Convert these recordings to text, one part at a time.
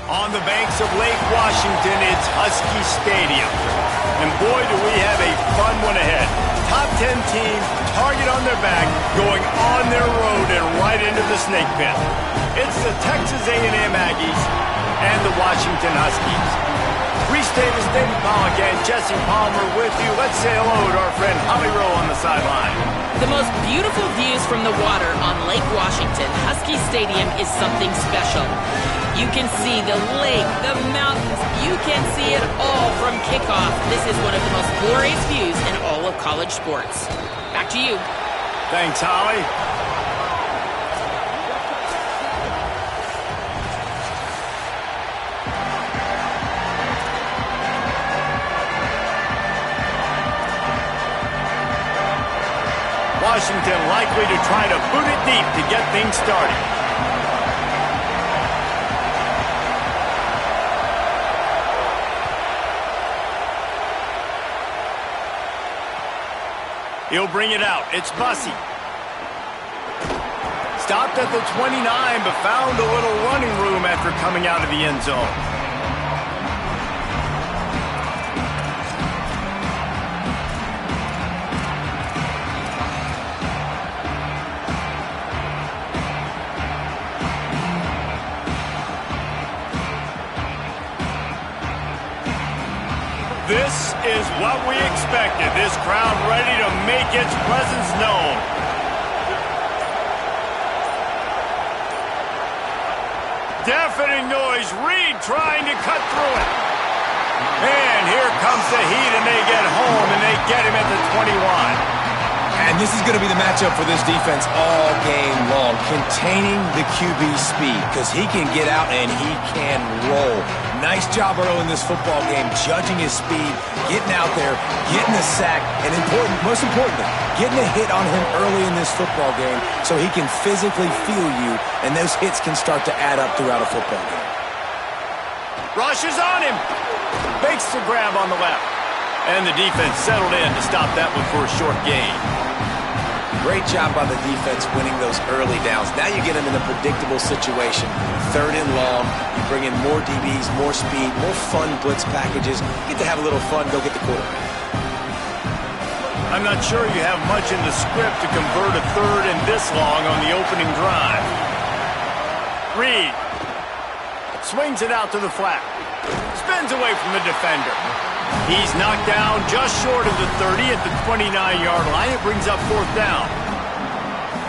On the banks of Lake Washington, it's Husky Stadium. And boy, do we have a fun one ahead. Top 10 team, target on their back, going on their road and right into the snake pit. It's the Texas A&M Aggies and the Washington Huskies. Reese Davis, David Pollock, and Jesse Palmer with you. Let's say hello to our friend Holly Rowe on the sideline. The most beautiful views from the water on Lake Washington, Husky Stadium, is something special. You can see the lake, the mountains. You can see it all from kickoff. This is one of the most glorious views in all of college sports. Back to you. Thanks, Holly. Washington likely to try to boot it deep to get things started. He'll bring it out. It's Bussey. Stopped at the 29, but found a little running room after coming out of the end zone. This is what we expected. This crowd ready to make its presence known. Deafening noise. Reed trying to cut through it. And here comes the heat, and they get home, and they get him at the 21. And this is going to be the matchup for this defense all game long, containing the QB speed, because he can get out and he can roll. Nice job early in this football game, judging his speed, getting out there, getting the sack, and most importantly, getting a hit on him early in this football game so he can physically feel you, and those hits can start to add up throughout a football game. Rush is on him. Makes the grab on the left. And the defense settled in to stop that one for a short gain. Great job by the defense winning those early downs. Now you get them in a predictable situation. 3rd and long, you bring in more DBs, more speed, more fun blitz packages. You get to have a little fun, go get the quarterback. I'm not sure you have much in the script to convert a 3rd and this long on the opening drive. Reed swings it out to the flat. Spins away from the defender. He's knocked down just short of the 30 at the 29-yard line. It brings up 4th down.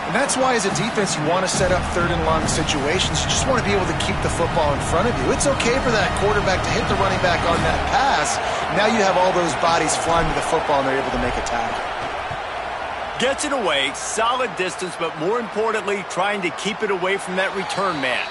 And that's why, as a defense, you want to set up 3rd and long situations. You just want to be able to keep the football in front of you. It's okay for that quarterback to hit the running back on that pass. Now you have all those bodies flying to the football, and they're able to make a tackle. Gets it away, solid distance, but more importantly, trying to keep it away from that return man.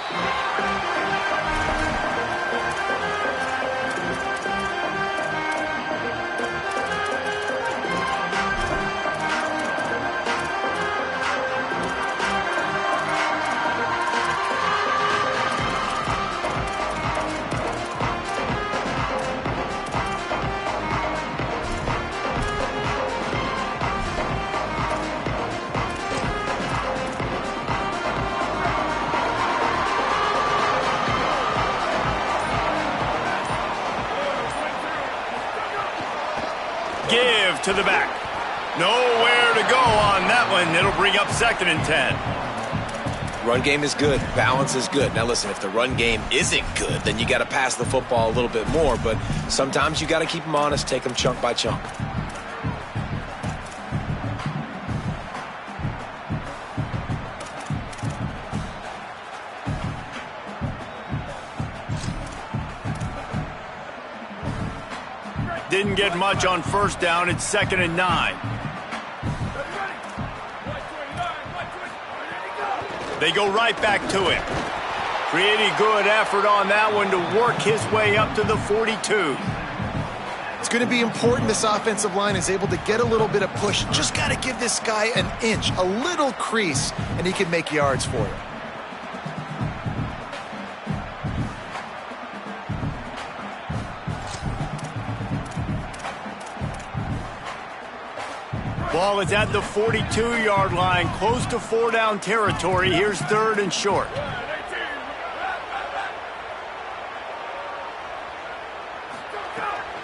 Give to the back. Nowhere to go on that one. It'll bring up 2nd and 10. Run game is good. Balance is good. Now listen, if the run game isn't good, then you got to pass the football a little bit more. But sometimes you got to keep them honest, take them chunk by chunk. Didn't get much on 1st down. It's 2nd and 9. They go right back to him. Pretty good effort on that one to work his way up to the 42. It's going to be important this offensive line is able to get a little bit of push. Just got to give this guy an inch, a little crease, and he can make yards for you. Ball is at the 42-yard line, close to 4-down territory. Here's 3rd and short.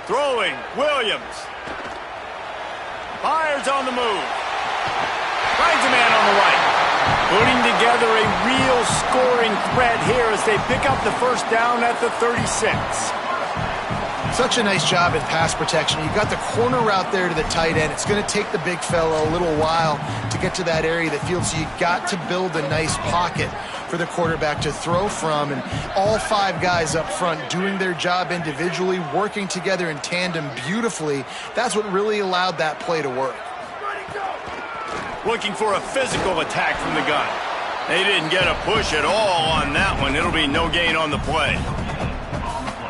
Throwing, Williams. Fires on the move. Finds a man on the right. Putting together a real scoring threat here as they pick up the first down at the 36. Such a nice job in pass protection. You got the corner route there to the tight end. It's going to take the big fella a little while to get to that area of the field, so you got to build a nice pocket for the quarterback to throw from. And all 5 guys up front doing their job individually, working together in tandem beautifully. That's what really allowed that play to work. Looking for a physical attack from the gun. They didn't get a push at all on that one. It'll be no gain on the play.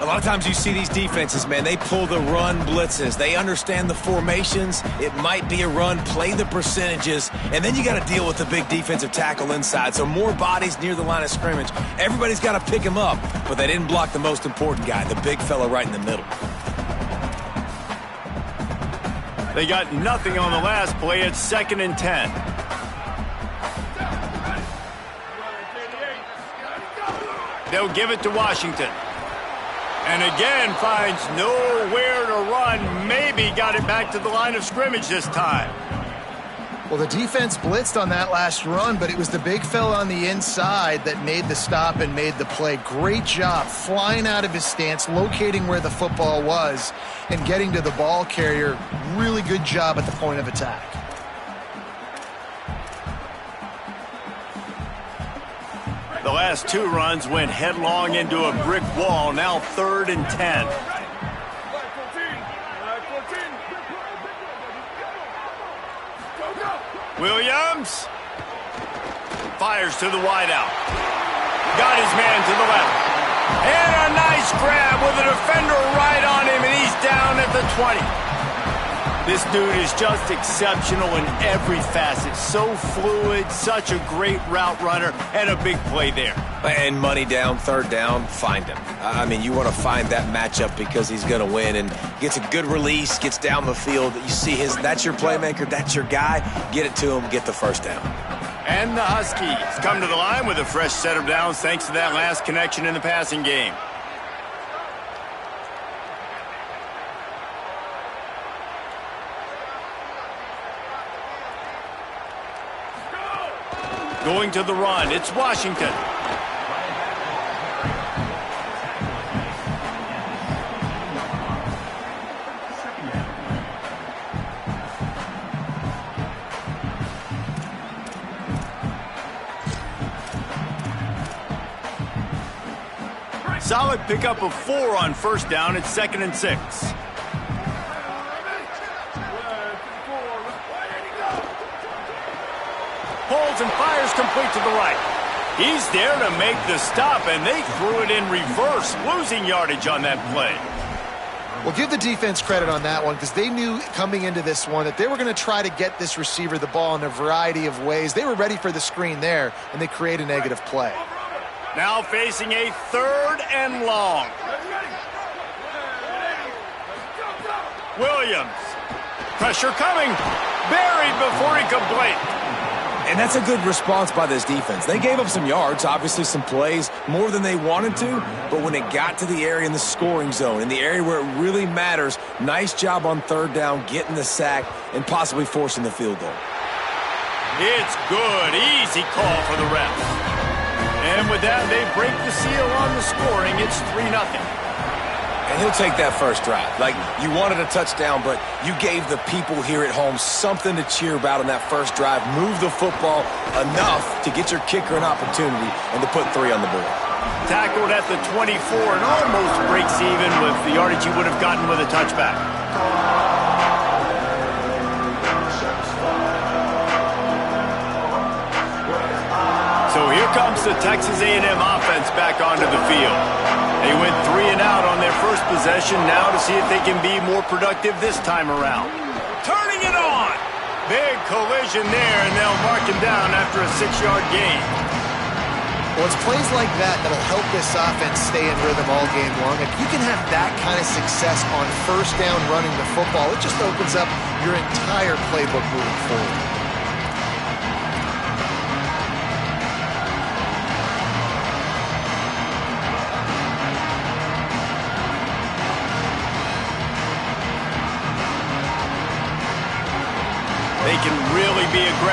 A lot of times you see these defenses, man, they pull the run blitzes. They understand the formations. It might be a run, play the percentages, and then you got to deal with the big defensive tackle inside. So more bodies near the line of scrimmage. Everybody's got to pick him up, but they didn't block the most important guy, the big fella right in the middle. They got nothing on the last play. It's 2nd and 10. They'll give it to Washington. And again finds nowhere to run. Maybe got it back to the line of scrimmage this time. Well, the defense blitzed on that last run, but it was the big fella on the inside that made the stop and made the play. Great job flying out of his stance, locating where the football was, and getting to the ball carrier. Really good job at the point of attack. The last 2 runs went headlong into a brick wall. Now 3rd and 10. Williams fires to the wideout. Got his man to the left. And a nice grab with a defender right on him, and he's down at the 20. This dude is just exceptional in every facet. So fluid, such a great route runner, and a big play there. And money down, 3rd down, find him. I mean, you want to find that matchup because he's going to win, and gets a good release, gets down the field. You see that's your playmaker, that's your guy. Get it to him, get the first down. And the Huskies come to the line with a fresh set of downs thanks to that last connection in the passing game. Going to the run, it's Washington. Solid pickup of 4 on first down. It's 2nd and 6. Pulls and fires complete to the right. He's there to make the stop, and they threw it in reverse, losing yardage on that play. Well, give the defense credit on that one because they knew coming into this one that they were going to try to get this receiver the ball in a variety of ways. They were ready for the screen there, and they create a negative play. Now facing a 3rd and long. Williams. Pressure coming. Buried before he could blink. And that's a good response by this defense. They gave up some yards, obviously some plays, more than they wanted to, but when it got to the area in the scoring zone, in the area where it really matters, nice job on 3rd down, getting the sack, and possibly forcing the field goal. It's good. Easy call for the refs. And with that, they break the seal on the scoring. It's 3-0. And he'll take that first drive. Like, you wanted a touchdown, but you gave the people here at home something to cheer about on that first drive. Move the football enough to get your kicker an opportunity and to put 3 on the board. Tackled at the 24 and almost breaks even with the yardage he would have gotten with a touchback. So here comes the Texas A&M offense back onto the field. They went 3 and out on their first possession, now to see if they can be more productive this time around. Turning it on! Big collision there, and they'll mark him down after a 6-yard gain. Well, it's plays like that that'll help this offense stay in rhythm all game long. If you can have that kind of success on first down running the football, it just opens up your entire playbook moving forward.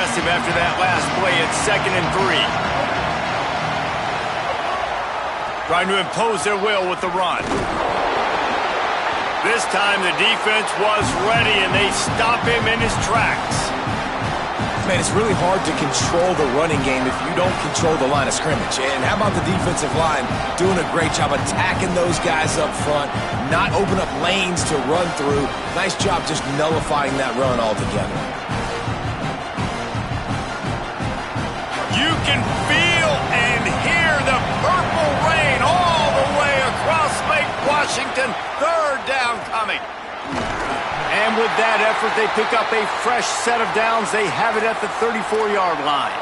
aggressive after that last play at 2nd and 3. Trying to impose their will with the run. This time the defense was ready, and they stop him in his tracks. Man, it's really hard to control the running game if you don't control the line of scrimmage. And how about the defensive line doing a great job attacking those guys up front, not open up lanes to run through. Nice job just nullifying that run altogether. You can feel and hear the purple rain all the way across Lake Washington. 3rd down coming. And with that effort, they pick up a fresh set of downs. They have it at the 34-yard line.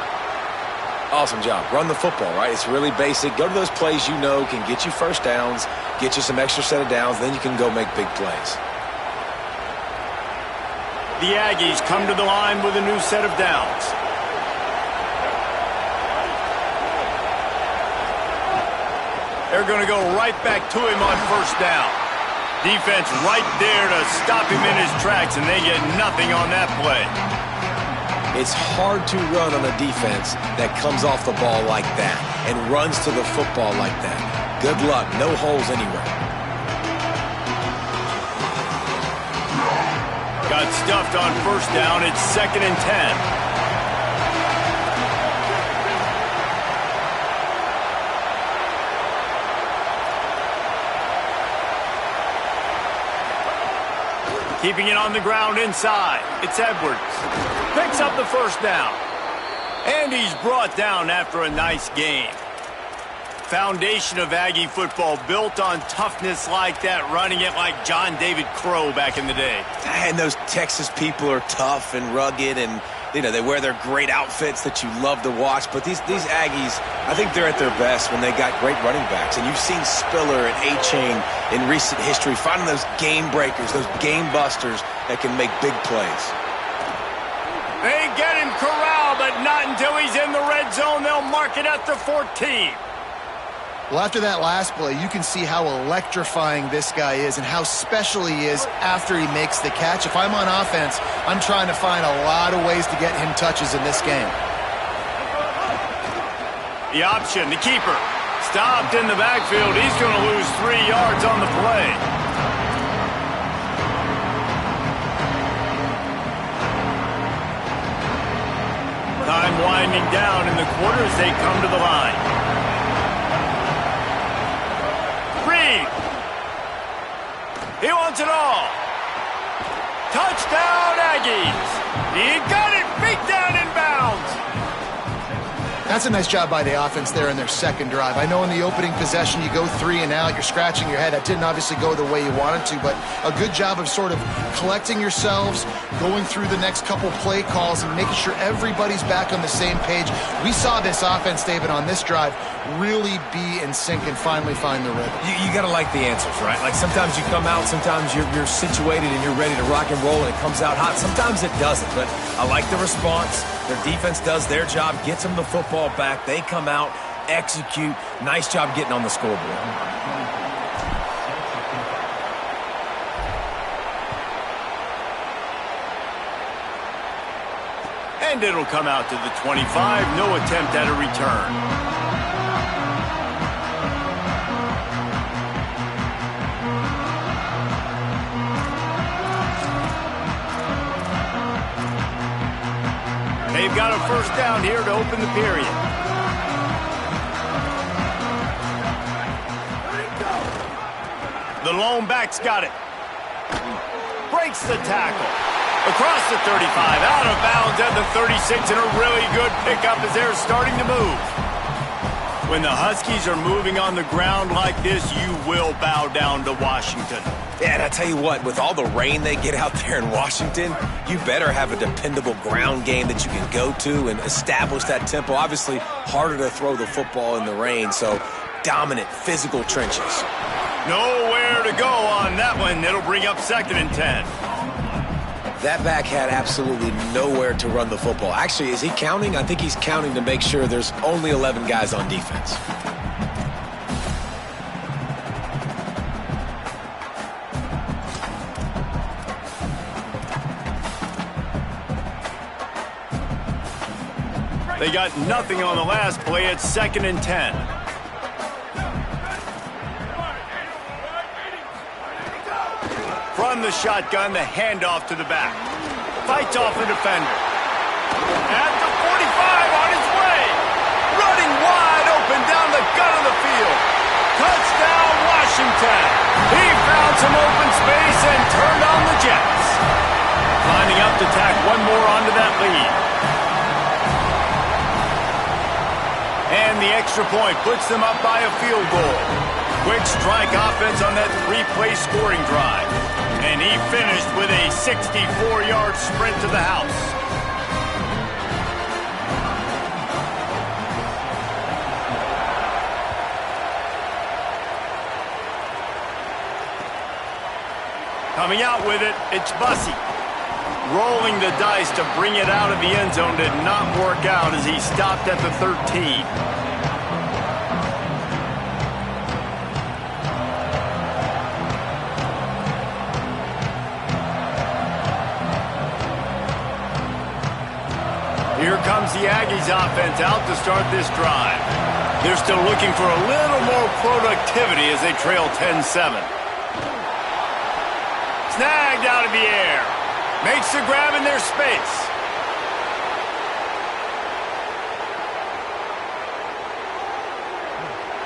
Awesome job. Run the football, right? It's really basic. Go to those plays you know can get you first downs, get you some extra set of downs, then you can go make big plays. The Aggies come to the line with a new set of downs. They're going to go right back to him on 1st down. Defense right there to stop him in his tracks, and they get nothing on that play. It's hard to run on a defense that comes off the ball like that and runs to the football like that. Good luck. No holes anywhere. Got stuffed on 1st down. It's 2nd and 10. Keeping it on the ground inside. It's Edwards. Picks up the 1st down. And he's brought down after a nice game. Foundation of Aggie football built on toughness like that, running it like John David Crow back in the day. And those Texas people are tough and rugged, and you know, they wear their great outfits that you love to watch. But these Aggies, I think they're at their best when they got great running backs. And you've seen Spiller and A-Chain in recent history finding those game breakers, those game busters that can make big plays. They get him corralled, but not until he's in the red zone. They'll mark it at the 14. Well, after that last play, you can see how electrifying this guy is and how special he is after he makes the catch. If I'm on offense, I'm trying to find a lot of ways to get him touches in this game. The option, the keeper, stopped in the backfield. He's going to lose 3 yards on the play. Time winding down in the quarter as they come to the line. He wants it all. Touchdown, Aggies. He got it. Beat down in bounds. That's a nice job by the offense there in their 2nd drive. I know in the opening possession you go 3 and out, you're scratching your head. That didn't obviously go the way you wanted to, but a good job of sort of collecting yourselves, going through the next couple play calls and making sure everybody's back on the same page. We saw this offense, David, on this drive really be in sync and finally find the rhythm. You got to like the answers, right? Like sometimes you come out, sometimes you're situated and you're ready to rock and roll and it comes out hot. Sometimes it doesn't, but I like the response. Their defense does their job, gets them the football back. They come out, execute. Nice job getting on the scoreboard. And it'll come out to the 25. No attempt at a return. They've got a 1st down here to open the period. The lone back's got it. Breaks the tackle. Across the 35, out of bounds at the 36, and a really good pickup as they're starting to move. When the Huskies are moving on the ground like this, you will bow down to Washington. Yeah, and I tell you what, with all the rain they get out there in Washington, you better have a dependable ground game that you can go to and establish that tempo. Obviously, harder to throw the football in the rain, so dominant, physical trenches. Nowhere to go on that one. It'll bring up 2nd and 10. That back had absolutely nowhere to run the football. Actually, is he counting? I think he's counting to make sure there's only 11 guys on defense. They got nothing on the last play. It's 2nd and 10. From the shotgun, the handoff to the back. Fights off the defender. At the 45, on his way. Running wide open down the gut of the field. Touchdown, Washington. He found some open space and turned on the Jets. Lining up to tack one more onto that lead. And the extra point puts them up by a field goal. Quick strike offense on that 3-play scoring drive. And he finished with a 64-yard sprint to the house. Coming out with it, it's Bussey. Rolling the dice to bring it out of the end zone did not work out as he stopped at the 13. Here comes the Aggies offense out to start this drive. They're still looking for a little more productivity as they trail 10-7. Snagged out of the air. Makes the grab in their space.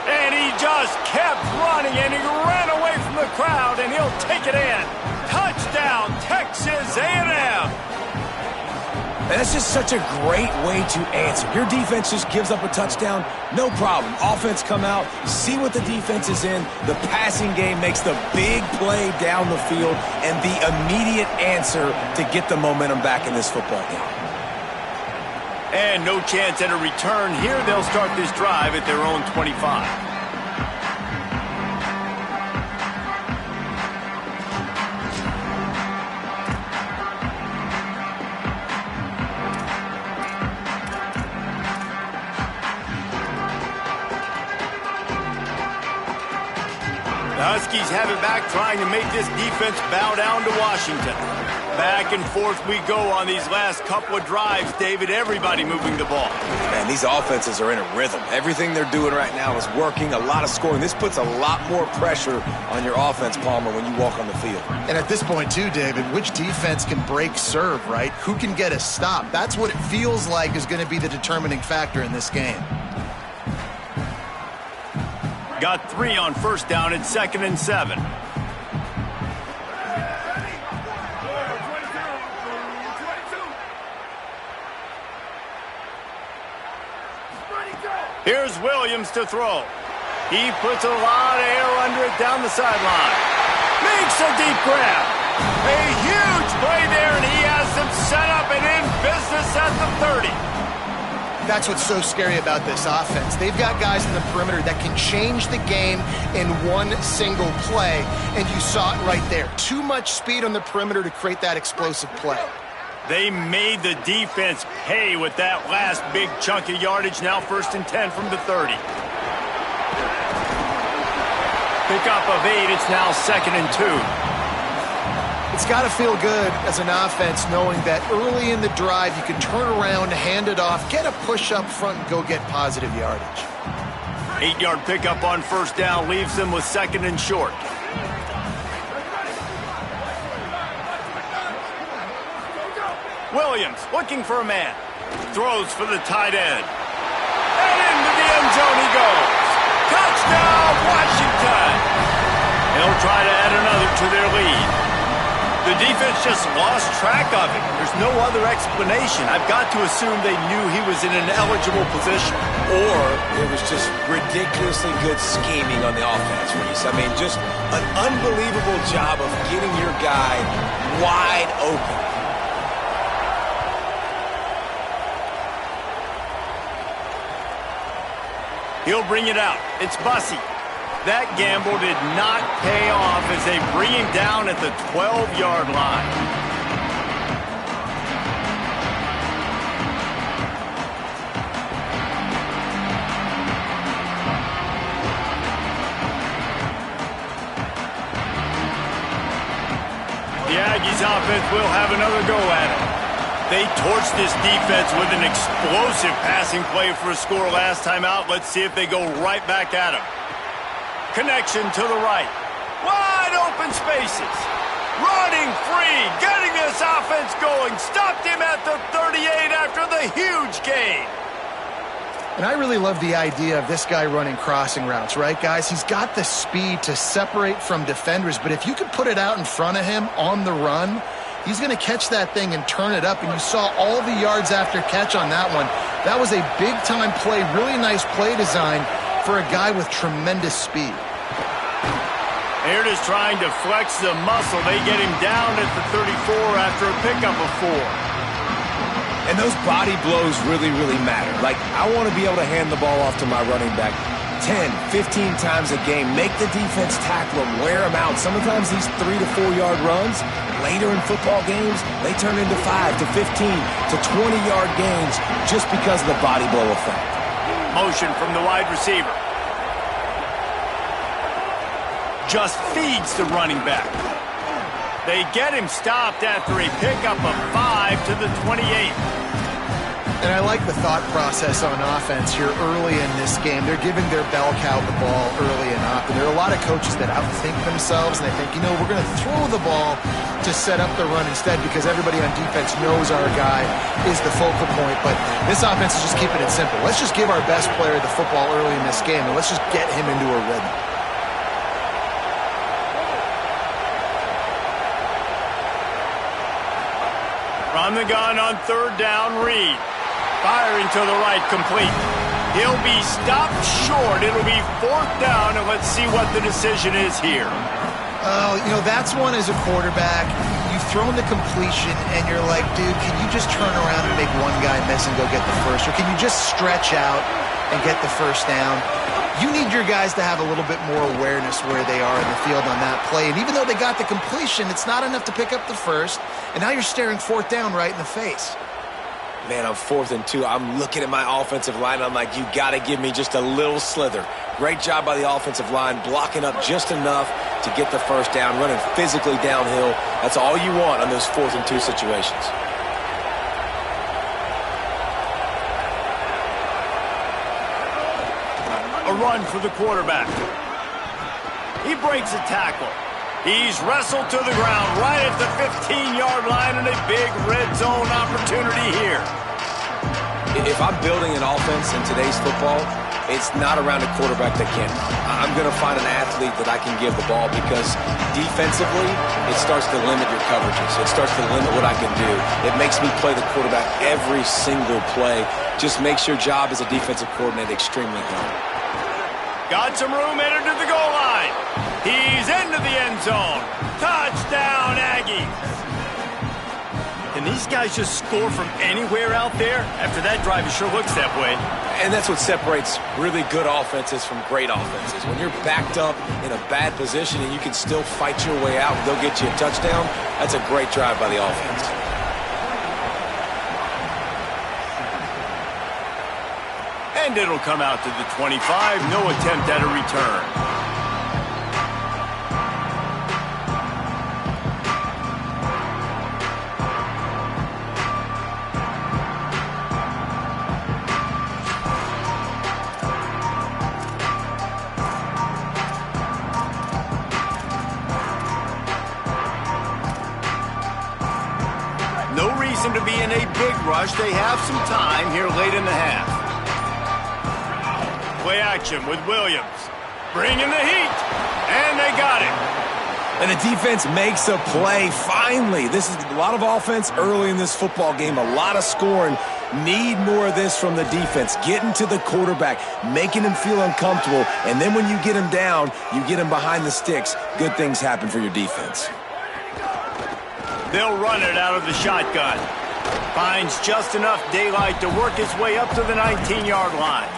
And he just kept running, and he ran away from the crowd, and he'll take it in. Touchdown, Texas A&M. And that's just such a great way to answer. Your defense just gives up a touchdown, no problem. Offense come out, see what the defense is in. The passing game makes the big play down the field and the immediate answer to get the momentum back in this football game. And no chance at a return here. They'll start this drive at their own 25. The Huskies have it back, trying to make this defense bow down to Washington. Back and forth we go on these last couple of drives, David. Everybody moving the ball. Man, these offenses are in a rhythm. Everything they're doing right now is working. A lot of scoring. This puts a lot more pressure on your offense, Palmer, when you walk on the field. And at this point, too, David, which defense can break serve, right? Who can get a stop? That's what it feels like is going to be the determining factor in this game. Got 3 on first down at 2nd and 7. Here's Williams to throw. He puts a lot of air under it down the sideline. Makes a deep grab. A huge play there, and he has them set up and in business at the 30. That's what's so scary about this offense. They've got guys in the perimeter that can change the game in one single play, and you saw it right there. Too much speed on the perimeter to create that explosive play. They made the defense pay with that last big chunk of yardage. Now 1st and 10 from the 30. Pickup of 8. It's now 2nd and 2. It's got to feel good as an offense knowing that early in the drive you can turn around, hand it off, get a push up front, and go get positive yardage. 8-yard pickup on first down leaves them with 2nd and short. Williams looking for a man. Throws for the tight end. And into the end zone he goes. Touchdown, Washington! They'll try to add another to their lead. The defense just lost track of him. There's no other explanation. I've got to assume they knew he was in an eligible position. Or it was just ridiculously good scheming on the offense, Reese. I mean, just an unbelievable job of getting your guy wide open. He'll bring it out. It's Bussey. That gamble did not pay off as they bring him down at the 12-yard line. The Aggies offense will have another go at it. They torched this defense with an explosive passing play for a score last time out. Let's see if they go right back at him. Connection to the right. Wide open spaces. Running free. Getting this offense going. Stopped him at the 38 after the huge gain. And I really love the idea of this guy running crossing routes, right, guys? He's got the speed to separate from defenders, but if you could put it out in front of him on the run, he's going to catch that thing and turn it up, and you saw all the yards after catch on that one. That was a big-time play, really nice play design for a guy with tremendous speed. They're just trying to flex the muscle. They get him down at the 34 after a pickup of 4. And those body blows really, really matter. Like, I want to be able to hand the ball off to my running back 10, 15 times a game. Make the defense tackle him, wear him out. Sometimes these 3 to 4 yard runs, later in football games, they turn into 5 to 15 to 20-yard gains just because of the body blow effect. Motion from the wide receiver. Just feeds the running back. They get him stopped after a pickup of 5 to the 28. And I like the thought process on offense here early in this game. They're giving their bell cow the ball early enough. And there are a lot of coaches that outthink themselves, and they think, you know, we're going to throw the ball to set up the run instead because everybody on defense knows our guy is the focal point. But this offense is just keeping it simple. Let's just give our best player the football early in this game, and let's just get him into a rhythm. From the gun on 3rd down, Reed. Firing to the right, complete. He'll be stopped short. It'll be 4th down, and let's see what the decision is here. Oh, you know, that's one as a quarterback. You've thrown the completion, and you're like, dude, can you just turn around and make one guy miss and go get the first? Or can you just stretch out and get the first down? You need your guys to have a little bit more awareness where they are in the field on that play. And even though they got the completion, it's not enough to pick up the first. And now you're staring 4th down right in the face. Man, I'm 4th and 2. I'm looking at my offensive line. I'm like, you got to give me just a little slither. Great job by the offensive line, blocking up just enough to get the first down, running physically downhill. That's all you want on those 4th and 2 situations. A run for the quarterback. He breaks a tackle. He's wrestled to the ground right at the 15-yard line and a big red zone opportunity here. If I'm building an offense in today's football, it's not around a quarterback that can't run. I'm going to find an athlete that I can give the ball because defensively, it starts to limit your coverages. It starts to limit what I can do. It makes me play the quarterback every single play. Just makes your job as a defensive coordinator extremely hard. Got some room, entered to the goal line. He's into the end zone. Touchdown, Aggies. Can these guys just score from anywhere out there? After that drive, it sure looks that way. And that's what separates really good offenses from great offenses. When you're backed up in a bad position and you can still fight your way out and go get you a touchdown, that's a great drive by the offense. And it'll come out to the 25. No attempt at a return. No reason to be in a big rush. They have some time here late in the half. Play action with Williams. Bringing the heat. And they got him. And the defense makes a play, finally. This is a lot of offense early in this football game, a lot of scoring. Need more of this from the defense. Getting to the quarterback, making him feel uncomfortable, and then when you get him down, you get him behind the sticks. Good things happen for your defense. They'll run it out of the shotgun. Finds just enough daylight to work his way up to the 19-yard line.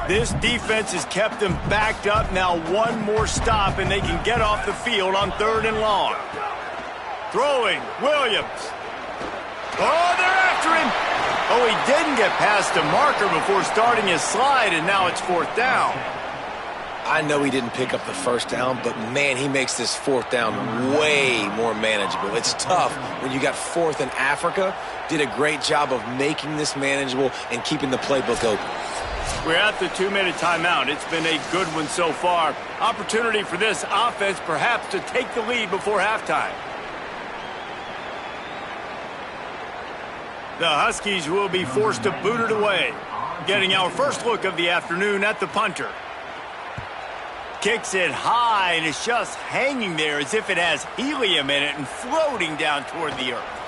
This defense has them backed up. Now one more stop, and they can get off the field on 3rd and long. Throwing, Williams. Oh, they're after him. Oh, he didn't get past the marker before starting his slide, and now it's 4th down. I know he didn't pick up the first down, but, man, he makes this 4th down way more manageable. It's tough when you got 4th in Africa. Did a great job of making this manageable and keeping the playbook open. We're at the 2-minute timeout. It's been a good one so far. Opportunity for this offense perhaps to take the lead before halftime. The Huskies will be forced to boot it away. Getting our first look of the afternoon at the punter. Kicks it high, and it's just hanging there as if it has helium in it and floating down toward the earth.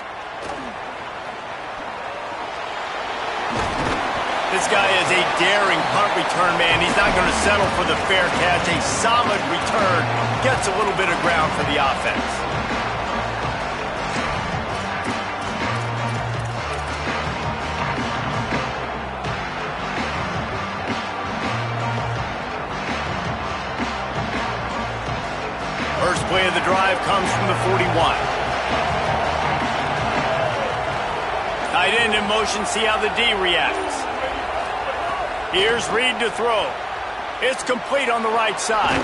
This guy is a daring punt return man. He's not going to settle for the fair catch. A solid return. Gets a little bit of ground for the offense. First play of the drive comes from the 41. Tight end in motion, see how the D reacts. Here's Reed to throw. It's complete on the right side.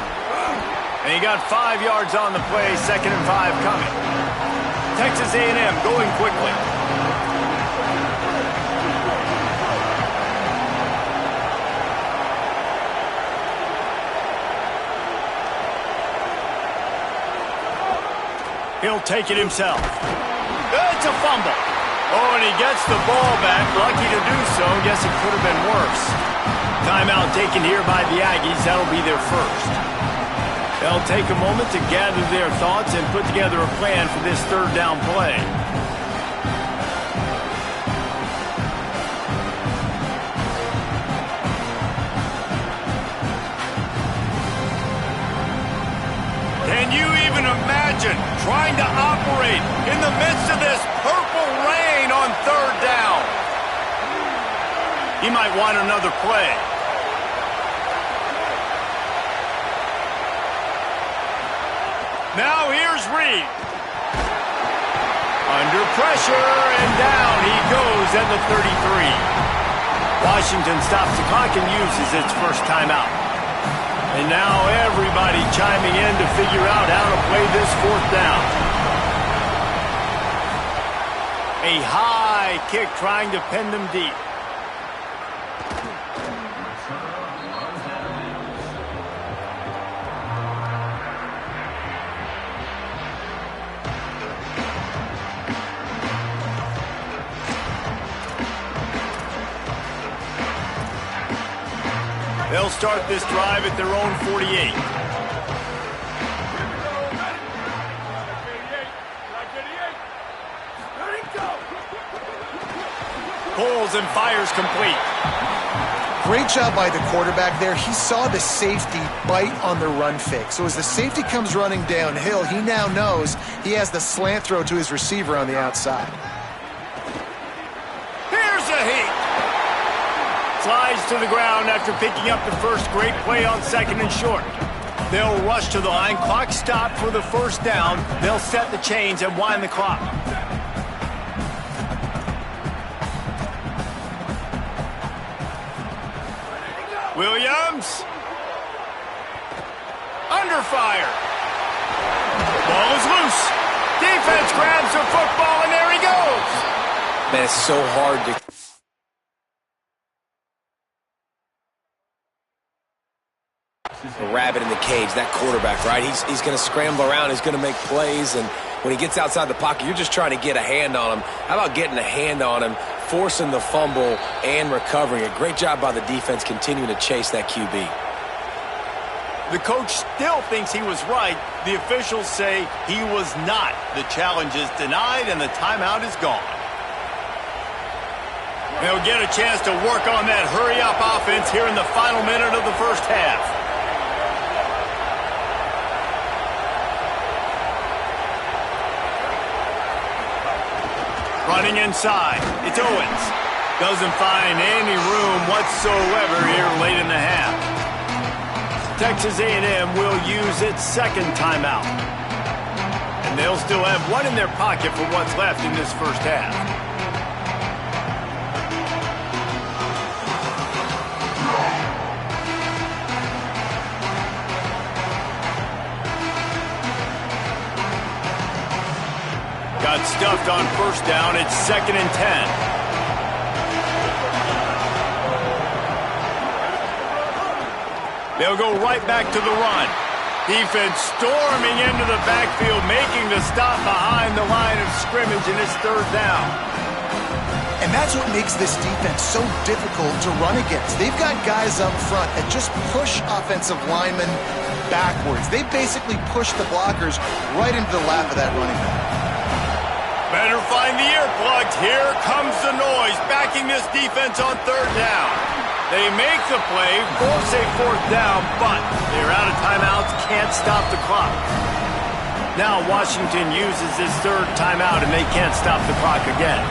And he got 5 yards on the play, 2nd and 5 coming. Texas A&M going quickly. He'll take it himself. It's a fumble. Oh, and he gets the ball back. Lucky to do so. Guess it could have been worse. Timeout taken here by the Aggies. That'll be their first. They'll take a moment to gather their thoughts and put together a plan for this 3rd down play. Can you even imagine trying to operate in the midst of this purple rain on 3rd down? He might want another play. Now here's Reed. Under pressure, and down he goes at the 33. Washington stops the clock and uses its first timeout. And now everybody chiming in to figure out how to play this 4th down. A high kick trying to pin them deep. They'll start this drive at their own 48. Pulls and fires complete. Great job by the quarterback there. He saw the safety bite on the run fake. So as the safety comes running downhill, he now knows he has the slant throw to his receiver on the outside. Here's a heat. Slides to the ground after picking up the first great play on 2nd and short. They'll rush to the line. Clock stopped for the 1st down. They'll set the chains and wind the clock. Williams. Under fire. Ball is loose. Defense grabs the football, and there he goes. Man, it's so hard to... A rabbit in the cage, that quarterback, right? He's going to scramble around. He's going to make plays, and when he gets outside the pocket, you're just trying to get a hand on him. How about getting a hand on him, forcing the fumble, and recovering it? Great job by the defense continuing to chase that QB. The coach still thinks he was right. The officials say he was not. The challenge is denied, and the timeout is gone. They'll get a chance to work on that hurry-up offense here in the final minute of the 1st half. Running inside, it's Owens. Doesn't find any room whatsoever here late in the half. Texas A&M will use its 2nd timeout. And they'll still have one in their pocket for what's left in this 1st half. Got stuffed on first down. It's 2nd and 10. They'll go right back to the run. Defense storming into the backfield, making the stop behind the line of scrimmage, and it's 3rd down. And that's what makes this defense so difficult to run against. They've got guys up front that just push offensive linemen backwards. They basically push the blockers right into the lap of that running back. Better find the earplugs. Here comes the noise, backing this defense on 3rd down. They make the play, force a 4th down, but they're out of timeouts, can't stop the clock. Now Washington uses his 3rd timeout, and they can't stop the clock again.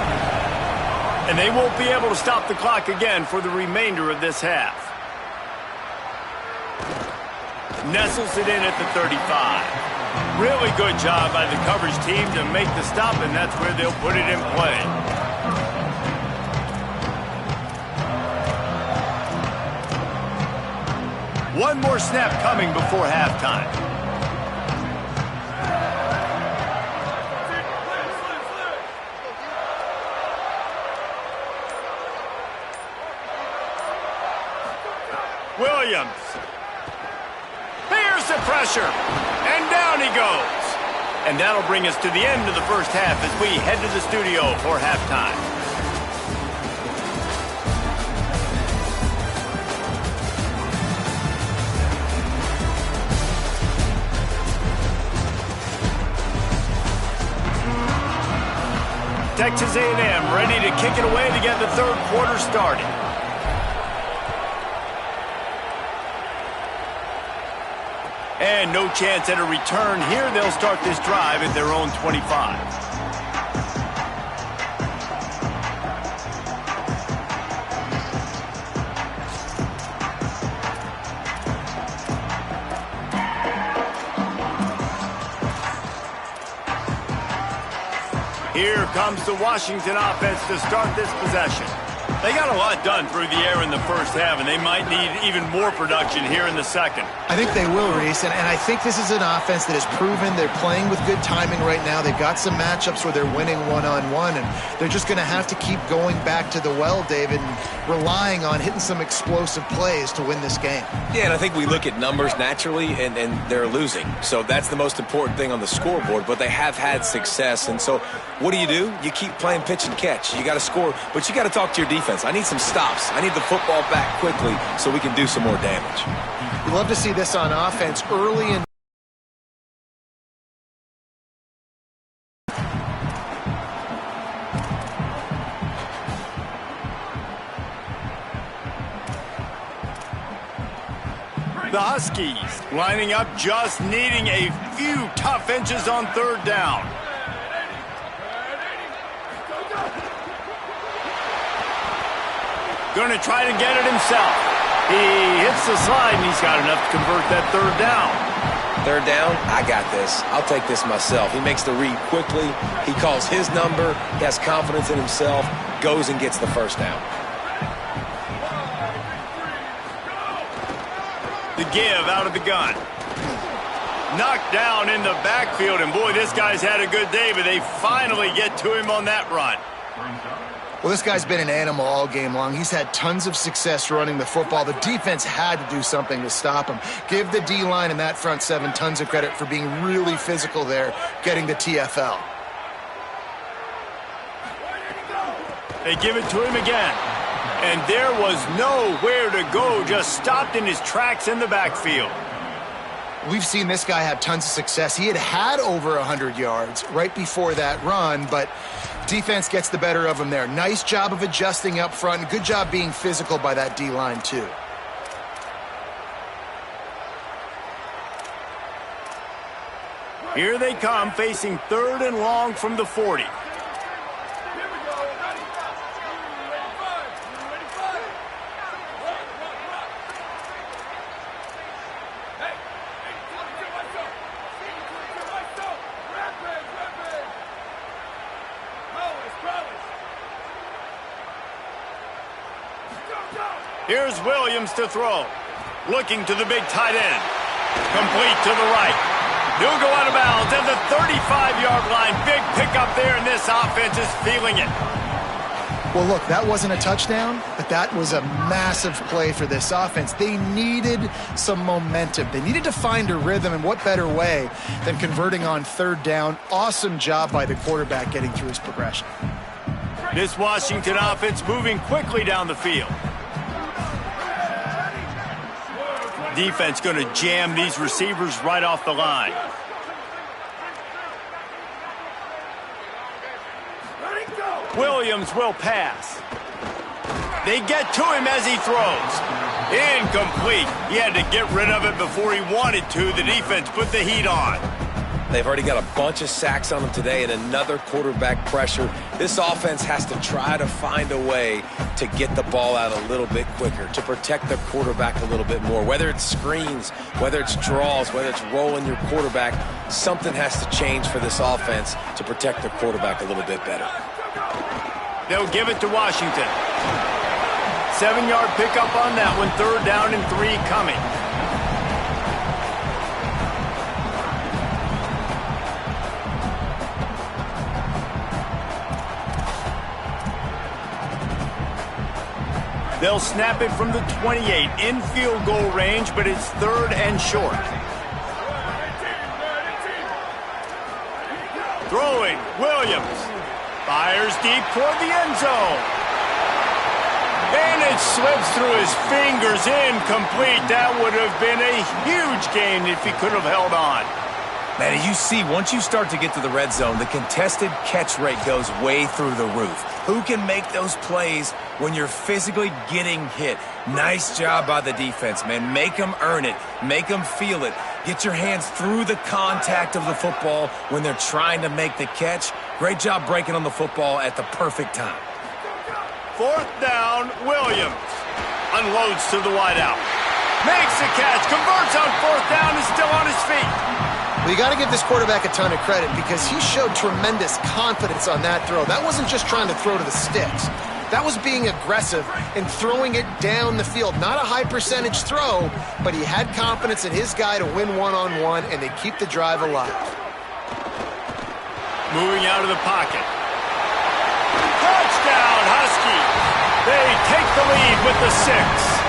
And they won't be able to stop the clock again for the remainder of this half. Nestles it in at the 35. Really good job by the coverage team to make the stop, and that's where they'll put it in play. One more snap coming before halftime. Williams. Here's the pressure. And down he goes. And that'll bring us to the end of the first half as we head to the studio for halftime. Texas A&M ready to kick it away to get the 3rd quarter started. And no chance at a return here. They'll start this drive at their own 25. Here comes the Washington offense to start this possession. They got a lot done through the air in the first half, and they might need even more production here in the second. I think they will, Reese, and I think this is an offense that has proven they're playing with good timing right now. They've got some matchups where they're winning one-on-one, and they're just going to have to keep going back to the well, David, and relying on hitting some explosive plays to win this game. Yeah, and I think we look at numbers naturally, and they're losing. So that's the most important thing on the scoreboard, but they have had success. And so what do? You keep playing pitch and catch. You got to score, but you got to talk to your defense. I need some stops. I need the football back quickly so we can do some more damage. We'd love to see this on offense early in. The Huskies lining up, just needing a few tough inches on 3rd down. Going to try to get it himself. He hits the slide, and he's got enough to convert that 3rd down. 3rd down, I got this. I'll take this myself. He makes the read quickly. He calls his number. He has confidence in himself. Goes and gets the 1st down. The give out of the gun. Knocked down in the backfield, and boy, this guy's had a good day, but they finally get to him on that run. Well, this guy's been an animal all game long. He's had tons of success running the football. The defense had to do something to stop him. Give the D-line and that front 7 tons of credit for being really physical there, getting the TFL. They give it to him again. And there was nowhere to go, just stopped in his tracks in the backfield. We've seen this guy have tons of success. He had over 100 yards right before that run, but defense gets the better of him there. Nice job of adjusting up front. Good job being physical by that D-line, too. Here they come, facing 3rd and long from the 40. Here's Williams to throw. Looking to the big tight end. Complete to the right. He'll go out of bounds at the 35-yard line. Big pickup there, and this offense is feeling it. Well, look, that wasn't a touchdown, but that was a massive play for this offense. They needed some momentum. They needed to find a rhythm, and what better way than converting on third down. Awesome job by the quarterback getting through his progression. This Washington offense moving quickly down the field. Defense going to jam these receivers right off the line. Williams will pass. They get to him as he throws. Incomplete. He had to get rid of it before he wanted to. The defense put the heat on. They've already got a bunch of sacks on them today and another quarterback pressure. This offense has to try to find a way to get the ball out a little bit quicker, to protect their quarterback a little bit more. Whether it's screens, whether it's draws, whether it's rolling your quarterback, something has to change for this offense to protect their quarterback a little bit better. They'll give it to Washington. 7-yard pickup on that one. 3rd down and 3 coming. They'll snap it from the 28 in field goal range, but it's 3rd and short. Throwing, Williams. Fires deep toward the end zone. And it slips through his fingers, incomplete. That would have been a huge gain if he could have held on. Man, you see, once you start to get to the red zone, the contested catch rate goes way through the roof. Who can make those plays when you're physically getting hit? Nice job by the defense, man. Make them earn it. Make them feel it. Get your hands through the contact of the football when they're trying to make the catch. Great job breaking on the football at the perfect time. 4th down, Williams. Unloads to the wideout. Makes the catch. Converts on 4th down. Is still on his feet. Well, you got to give this quarterback a ton of credit because he showed tremendous confidence on that throw. That wasn't just trying to throw to the sticks. That was being aggressive and throwing it down the field. Not a high percentage throw, but he had confidence in his guy to win one-on-one, and they keep the drive alive. Moving out of the pocket. Touchdown, Huskies. They take the lead with the 6.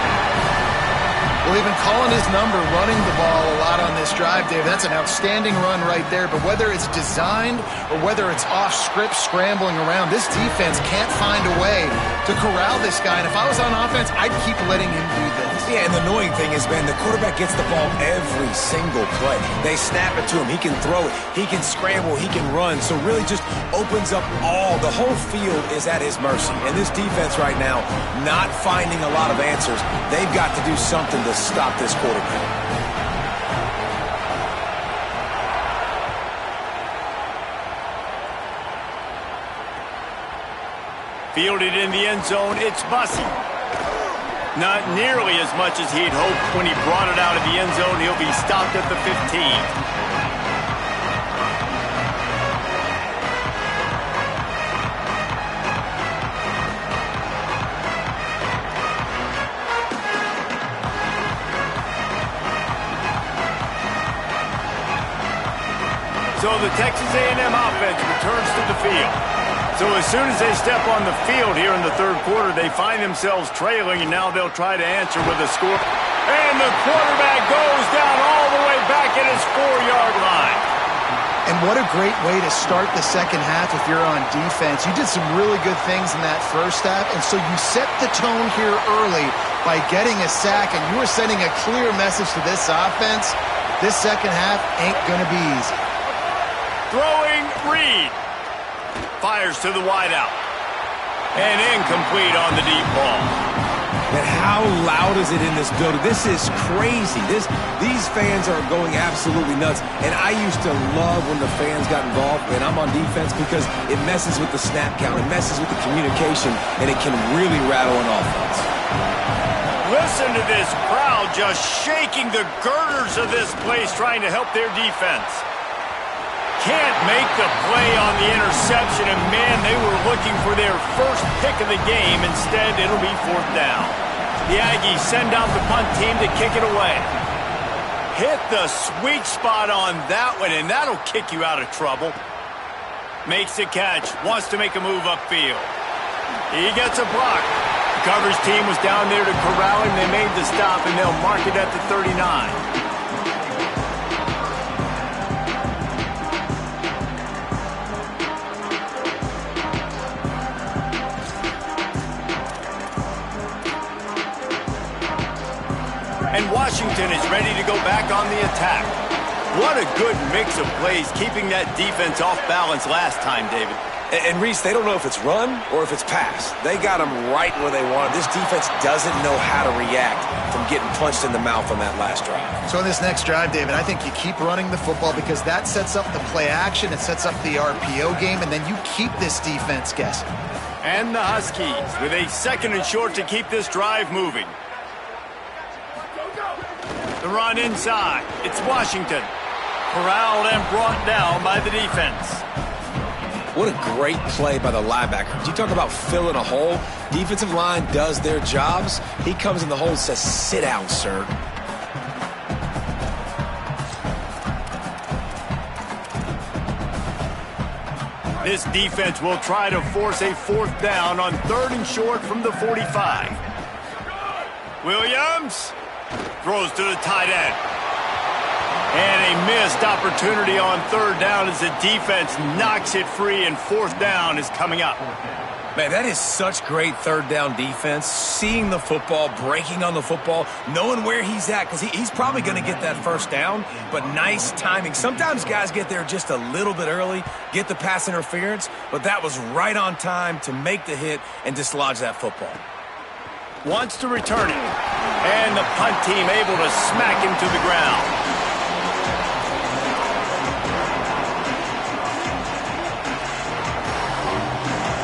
Well, they've been calling his number, running the ball a lot on this drive, Dave. That's an outstanding run right there. But whether it's designed or whether it's off script, scrambling around, this defense can't find a way to corral this guy. And if I was on offense, I'd keep letting him do this. Yeah, and the annoying thing is, man, the quarterback gets the ball every single play. They snap it to him. He can throw it. He can scramble. He can run. So really just opens up the whole field is at his mercy. And this defense right now, not finding a lot of answers. They've got to do something to stop this quarterback. Fielded in the end zone, it's Bussey. Not nearly as much as he'd hoped when he brought it out of the end zone. He'll be stopped at the 15. So the Texas A&M offense returns to the field. So as soon as they step on the field here in the 3rd quarter, they find themselves trailing, and now they'll try to answer with a score. And the quarterback goes down all the way back at his 4-yard line. And what a great way to start the second half if you're on defense. You did some really good things in that first half, and so you set the tone here early by getting a sack, and you were sending a clear message to this offense. This second half ain't going to be easy. Throwing, Reed. Fires to the wideout. And incomplete on the deep ball. And how loud is it in this building? This is crazy. These fans are going absolutely nuts. And I used to love when the fans got involved, and I'm on defense, because it messes with the snap count. It messes with the communication, and it can really rattle an offense. Listen to this crowd just shaking the girders of this place, trying to help their defense. Can't make the play on the interception, and man, they were looking for their first pick of the game. Instead, it'll be 4th down. The Aggies send out the punt team to kick it away. Hit the sweet spot on that one, and that'll kick you out of trouble. Makes the catch, wants to make a move upfield. He gets a block. The coverage team was down there to corral him. They made the stop, and they'll mark it at the 39. And Washington is ready to go back on the attack. What a good mix of plays, keeping that defense off balance last time, David. And Reese, they don't know if it's run or if it's pass. They got them right where they want it. This defense doesn't know how to react from getting punched in the mouth on that last drive. So in this next drive, David, I think you keep running the football because that sets up the play action, it sets up the RPO game, and then you keep this defense guessing. And the Huskies with a 2nd and short to keep this drive moving. The run inside. It's Washington. Corralled and brought down by the defense. What a great play by the linebacker. You talk about filling a hole. Defensive line does their jobs. He comes in the hole and says, sit down, sir. This defense will try to force a 4th down on 3rd and short from the 45. Williams throws to the tight end. And a missed opportunity on 3rd down as the defense knocks it free, and 4th down is coming up. Man, that is such great 3rd down defense. Seeing the football, breaking on the football, knowing where he's at, because he's probably going to get that 1st down, but nice timing. Sometimes guys get there just a little bit early, get the pass interference, but that was right on time to make the hit and dislodge that football. Wants to return it. And the punt team able to smack him to the ground.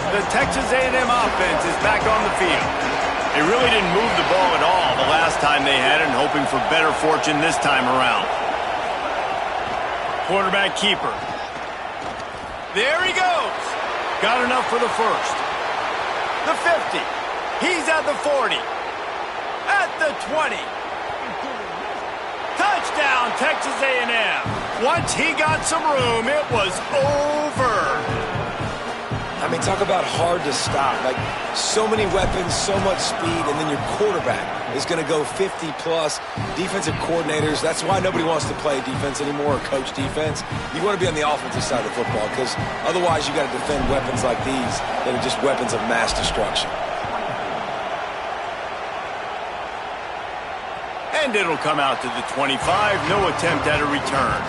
The Texas A&M offense is back on the field. They really didn't move the ball at all the last time they had it, and hoping for better fortune this time around. Quarterback keeper. There he goes. Got enough for the 1st. The 50. He's at the 40. At the 20. Touchdown, Texas A&M. Once he got some room, it was over. I mean, talk about hard to stop. Like, so many weapons, so much speed, and then your quarterback is going to go 50-plus. Defensive coordinators, that's why nobody wants to play defense anymore or coach defense. You want to be on the offensive side of the football because otherwise you got to defend weapons like these that are just weapons of mass destruction. And it'll come out to the 25. No attempt at a return.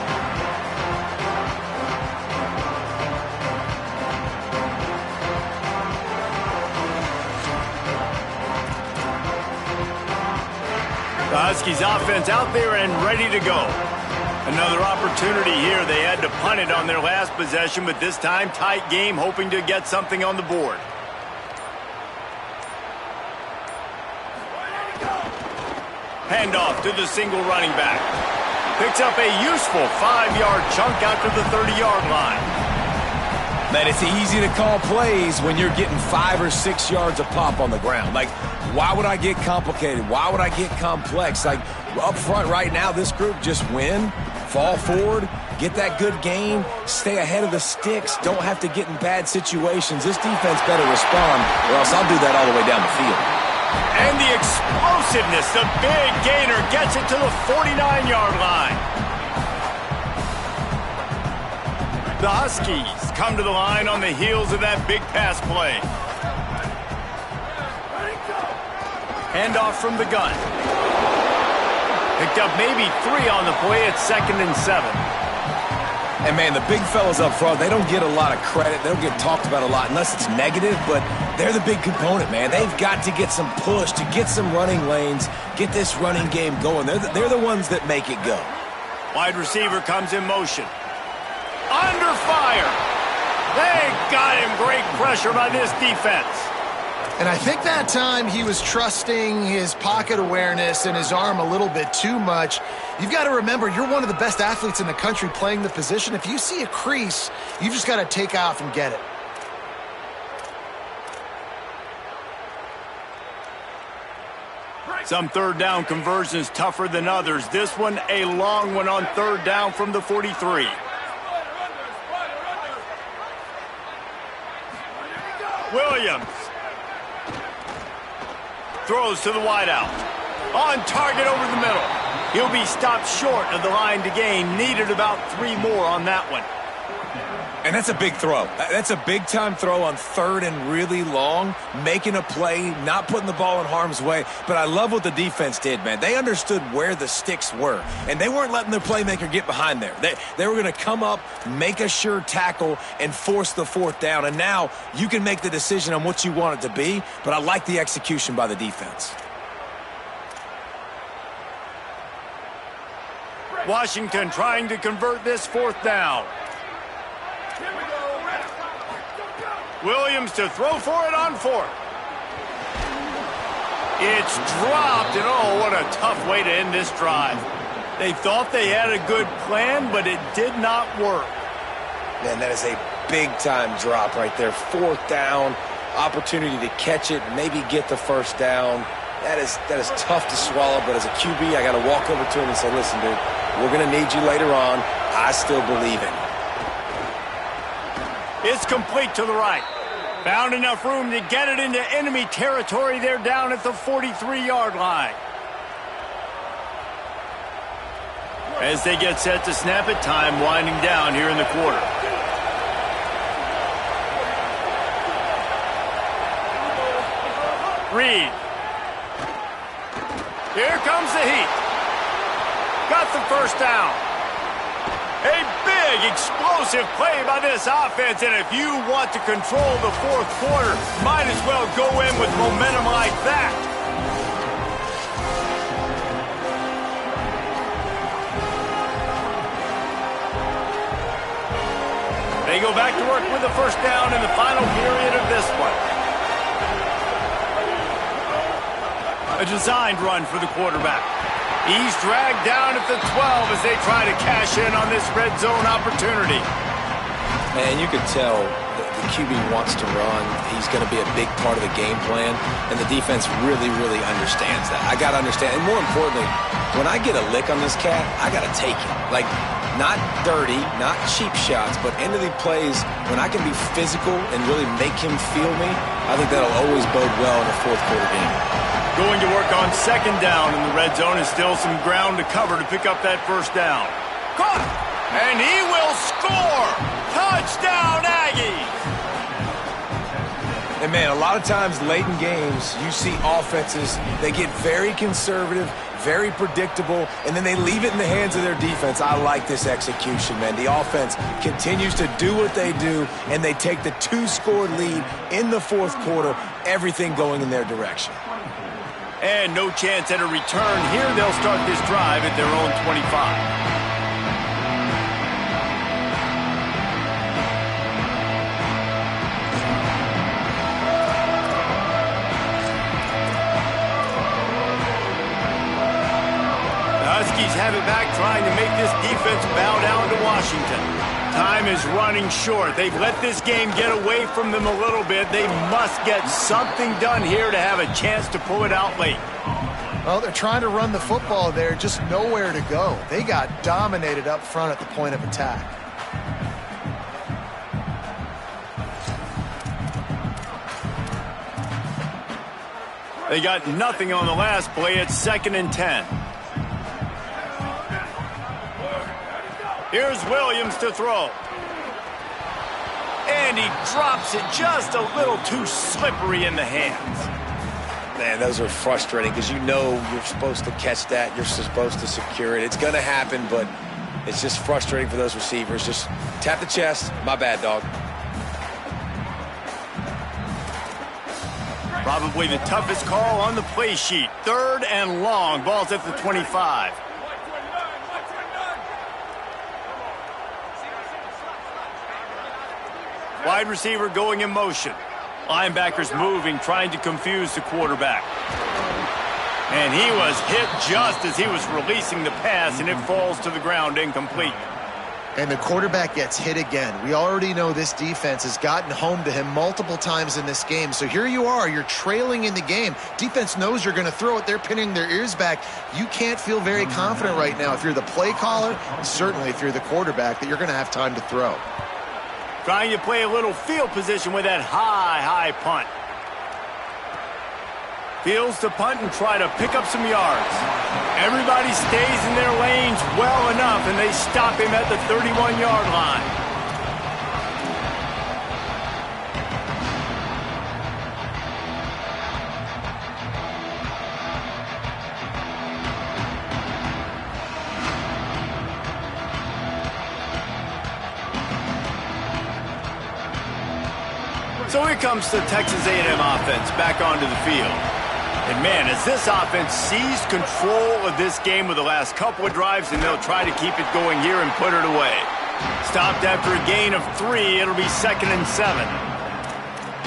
The Huskies offense out there and ready to go. Another opportunity here. They had to punt it on their last possession, but this time tight game, hoping to get something on the board. Handoff to the single running back. Picks up a useful 5-yard chunk out to the 30-yard line. Man, it's easy to call plays when you're getting 5 or 6 yards a pop on the ground. Like, why would I get complicated? Why would I get complex? Like, up front right now, this group just win, fall forward, get that good gain, stay ahead of the sticks, don't have to get in bad situations. This defense better respond, or else I'll do that all the way down the field. And the explosiveness, the big gainer gets it to the 49-yard line. The Huskies come to the line on the heels of that big pass play. Handoff from the gun. Picked up maybe 3 on the play at 2nd and 7. And, man, the big fellas up front, they don't get a lot of credit. They don't get talked about a lot unless it's negative, but they're the big component, man. They've got to get some push, to get some running lanes, get this running game going. They're the ones that make it go. Wide receiver comes in motion. Under fire. They got him. Great pressure by this defense. And I think that time he was trusting his pocket awareness and his arm a little bit too much. You've got to remember, you're one of the best athletes in the country playing the position. If you see a crease, you've just got to take off and get it. Some third down conversions tougher than others. This one, a long one on third down from the 43. Williams throws to the wideout. On target over the middle. He'll be stopped short of the line to gain. Needed about 3 more on that one. And that's a big throw. That's a big-time throw on third and really long, making a play, not putting the ball in harm's way. But I love what the defense did, man. They understood where the sticks were, and they weren't letting their playmaker get behind there. They were going to come up, make a sure tackle, and force the fourth down. And now you can make the decision on what you want it to be, but I like the execution by the defense. Washington trying to convert this fourth down. Williams to throw for it on fourth. It's dropped, and oh, what a tough way to end this drive. They thought they had a good plan, but it did not work. Man, that is a big-time drop right there. Fourth down, opportunity to catch it, maybe get the first down. That is tough to swallow, but as a QB, I got to walk over to him and say, listen, dude, we're going to need you later on. I still believe in you. It's complete to the right. Found enough room to get it into enemy territory. They're down at the 43-yard line. As they get set to snap it, time winding down here in the quarter. Reed. Here comes the heat. Got the first down. A big, explosive play by this offense, and if you want to control the fourth quarter, might as well go in with momentum like that. They go back to work with the first down in the final period of this one. A designed run for the quarterback. He's dragged down at the 12 as they try to cash in on this red zone opportunity. Man, you could tell the QB wants to run. He's going to be a big part of the game plan, and the defense really, really understands that. I got to understand, and more importantly, when I get a lick on this cat, I got to take it. Like, not dirty, not cheap shots, but end of the plays, when I can be physical and really make him feel me, I think that'll always bode well in a fourth quarter game. Going to work on second down in the red zone, and still some ground to cover to pick up that first down. Caught! And he will score! Touchdown, Aggies! And man, a lot of times late in games, you see offenses, they get very conservative, very predictable, and then they leave it in the hands of their defense. I like this execution, man. The offense continues to do what they do, and they take the 2-score lead in the fourth quarter, everything going in their direction. And no chance at a return here. They'll start this drive at their own 25. Huskies have it back, trying to make this defense bow down to Washington. Time is running short. They've let this game get away from them a little bit. They must get something done here to have a chance to pull it out late. Well, they're trying to run the football there, just nowhere to go. They got dominated up front at the point of attack. They got nothing on the last play. It's 2nd and 10. Here's Williams to throw. And he drops it just a little too slippery in the hands. Man, those are frustrating because you know you're supposed to catch that. You're supposed to secure it. It's going to happen, but it's just frustrating for those receivers. Just tap the chest. My bad, dog. Probably the toughest call on the play sheet. 3rd and long. Ball's at the 25. Wide receiver going in motion. Linebackers moving, trying to confuse the quarterback. And he was hit just as he was releasing the pass, and it falls to the ground incomplete. And the quarterback gets hit again. We already know this defense has gotten home to him multiple times in this game. So here you are, you're trailing in the game. Defense knows you're going to throw it. They're pinning their ears back. You can't feel very confident right now if you're the play caller, and certainly if you're the quarterback, that you're going to have time to throw. Trying to play a little field position with that high punt. Fields to punt and try to pick up some yards. Everybody stays in their lanes well enough, and they stop him at the 31-yard line. So here comes the Texas A&M offense back onto the field. And man, as this offense seized control of this game with the last couple of drives, and they'll try to keep it going here and put it away. Stopped after a gain of 3, it'll be 2nd and 7.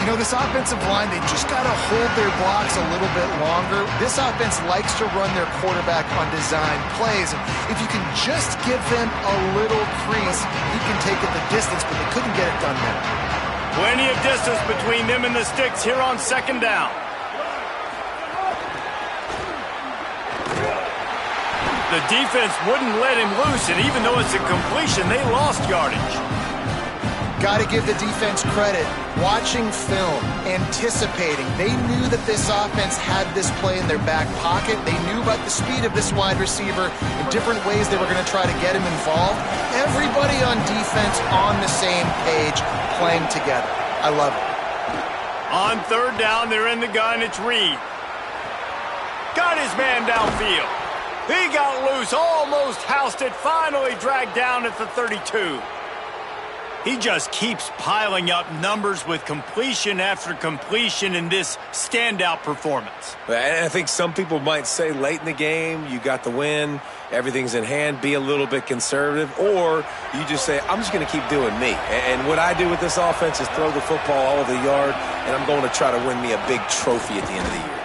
You know, this offensive line, they just got to hold their blocks a little bit longer. This offense likes to run their quarterback on design plays. And if you can just give them a little crease, he can take it the distance, but they couldn't get it done there. Plenty of distance between them and the sticks here on 2nd down. The defense wouldn't let him loose, and even though it's a completion, they lost yardage. Got to give the defense credit. Watching film, anticipating. They knew that this offense had this play in their back pocket. They knew about the speed of this wide receiver and different ways they were going to try to get him involved. Everybody on defense on the same page, playing together. I love it. On 3rd down, they're in the gun. It's Reed. Got his man downfield. He got loose, almost housed it, finally dragged down at the 32. He just keeps piling up numbers with completion after completion in this standout performance. And I think some people might say late in the game, you got the win, everything's in hand, be a little bit conservative, or you just say, I'm just going to keep doing me. And what I do with this offense is throw the football all over the yard, and I'm going to try to win me a big trophy at the end of the year.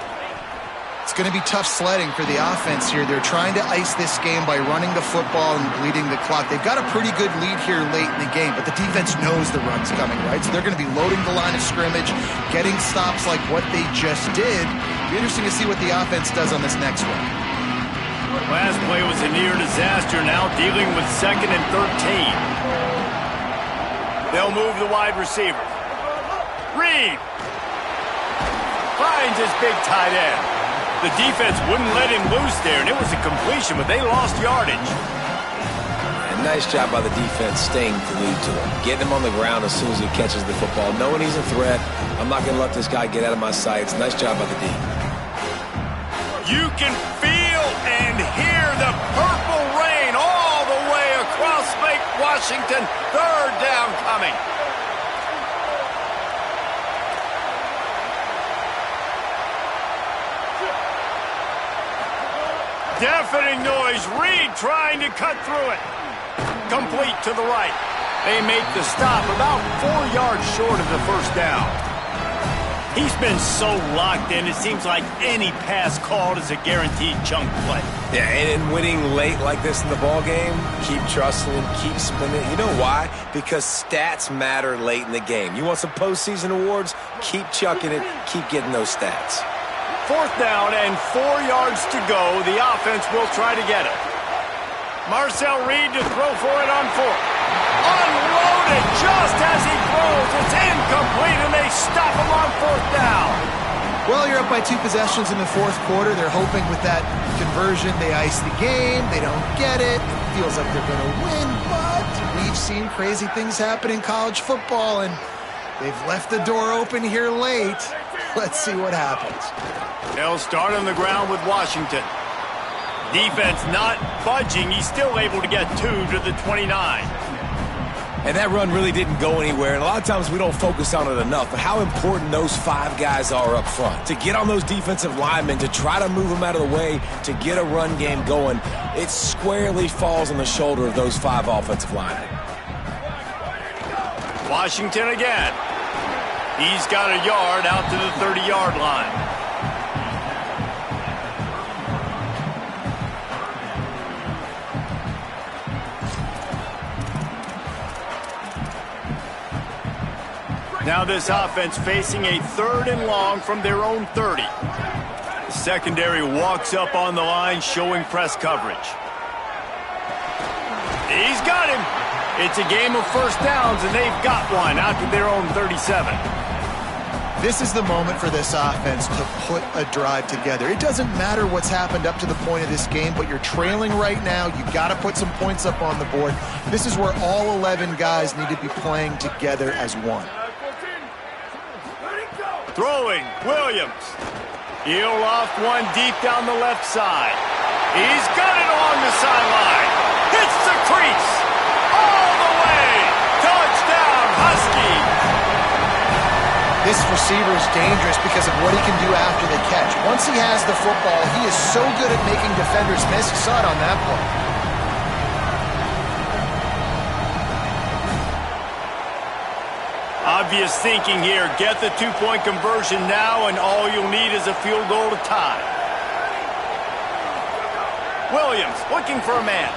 It's going to be tough sledding for the offense here. They're trying to ice this game by running the football and bleeding the clock. They've got a pretty good lead here late in the game, but the defense knows the run's coming, right? So they're going to be loading the line of scrimmage, getting stops like what they just did. It'll be interesting to see what the offense does on this next one. Last play was a near disaster, now dealing with 2nd and 13. They'll move the wide receiver. Reed finds his big tight end. The defense wouldn't let him loose there, and it was a completion, but they lost yardage. And nice job by the defense staying glued to him, getting him on the ground as soon as he catches the football, knowing he's a threat. I'm not going to let this guy get out of my sights. Nice job by the D. You can feel and hear the purple rain all the way across Lake Washington. 3rd down coming. Deafening noise. Reed trying to cut through it. Complete to the right. They make the stop about 4 yards short of the 1st down. He's been so locked in, it seems like any pass called is a guaranteed chunk play. Yeah, and in winning late like this in the ball game, keep trusting him, keep spinning. You know why? Because stats matter late in the game. You want some postseason awards? Keep chucking it, keep getting those stats. 4th down and 4 yards to go. The offense will try to get it. Marcel Reed to throw for it on 4th. Unloaded just as he throws. It's incomplete, and they stop him on 4th down. Well, you're up by 2 possessions in the 4th quarter. They're hoping with that conversion they ice the game. They don't get it. It feels like they're going to win, but we've seen crazy things happen in college football, and they've left the door open here late. Let's see what happens. They'll start on the ground with Washington. Defense not budging. He's still able to get 2 to the 29. And that run really didn't go anywhere. And a lot of times we don't focus on it enough, but how important those 5 guys are up front. To get on those defensive linemen, to try to move them out of the way, to get a run game going, it squarely falls on the shoulder of those 5 offensive linemen. Washington again. He's got a yard out to the 30-yard line. Now this offense facing a 3rd and long from their own 30. The secondary walks up on the line, showing press coverage. He's got him. It's a game of first downs, and they've got one out to their own 37. This is the moment for this offense to put a drive together. It doesn't matter what's happened up to the point of this game, but you're trailing right now. You got to put some points up on the board. This is where all 11 guys need to be playing together as one. Throwing, Williams. He'll loft one deep down the left side. He's got it along the sideline. Hits the crease. All the way. Touchdown, Huskies. This receiver is dangerous because of what he can do after the catch. Once he has the football, he is so good at making defenders miss. You saw it on that play. Obvious thinking here. Get the 2-point conversion now, and all you'll need is a field goal to tie. Williams looking for a man.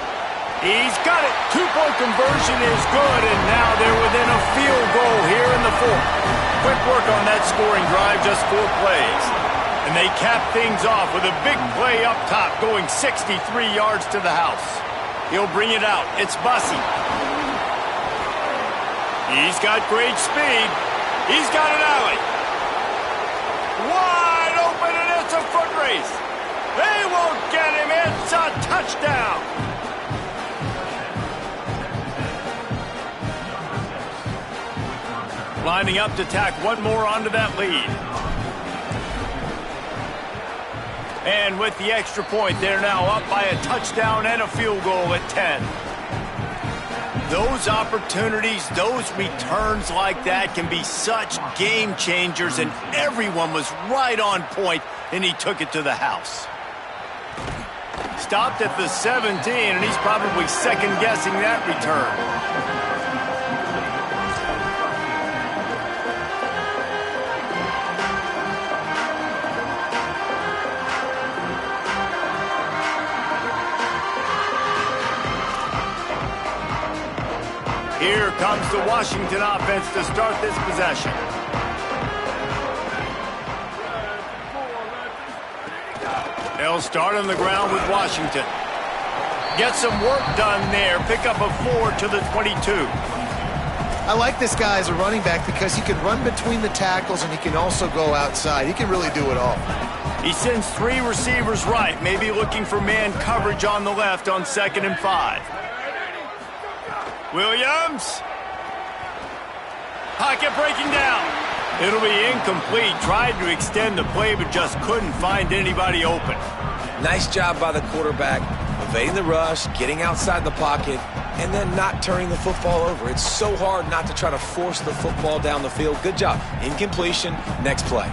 He's got it. 2-point conversion is good, and now they're within a field goal here in the 4th. Quick work on that scoring drive, just 4 plays. And they cap things off with a big play up top, going 63 yards to the house. He'll bring it out. It's Bussey. He's got great speed. He's got an alley. Wide open, and it's a foot race. They won't get him. It's a touchdown. Lining up to tack one more onto that lead. And with the extra point, they're now up by a touchdown and a field goal at 10. Those opportunities, those returns like that can be such game changers, and everyone was right on point, and he took it to the house. Stopped at the 17, and he's probably second-guessing that return. Here comes the Washington offense to start this possession. They'll start on the ground with Washington. Get some work done there. Pick up a 4 to the 22. I like this guy as a running back because he can run between the tackles and he can also go outside. He can really do it all. He sends 3 receivers right, maybe looking for man coverage on the left on 2nd and 5. Williams. Pocket breaking down. It'll be incomplete. Tried to extend the play, but just couldn't find anybody open. Nice job by the quarterback, evading the rush, getting outside the pocket, and then not turning the football over. It's so hard not to try to force the football down the field. Good job. Incompletion. Next play.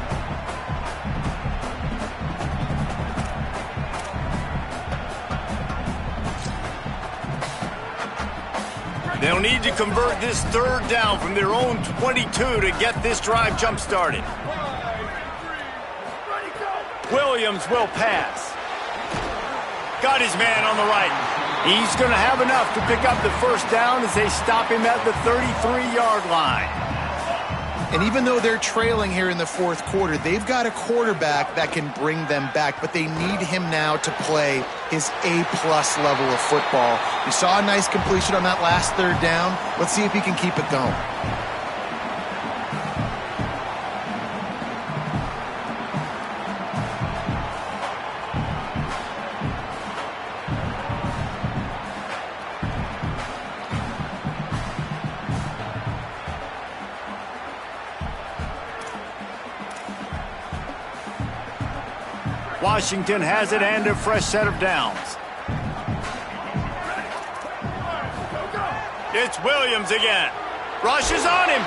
They'll need to convert this 3rd down from their own 22 to get this drive jump-started. Williams will pass. Got his man on the right. He's going to have enough to pick up the 1st down as they stop him at the 33-yard line. And even though they're trailing here in the 4th quarter, they've got a quarterback that can bring them back, but they need him now to play his A-plus level of football. We saw a nice completion on that last 3rd down. Let's see if he can keep it going. Washington has it and a fresh set of downs. It's Williams again. Rushes on him.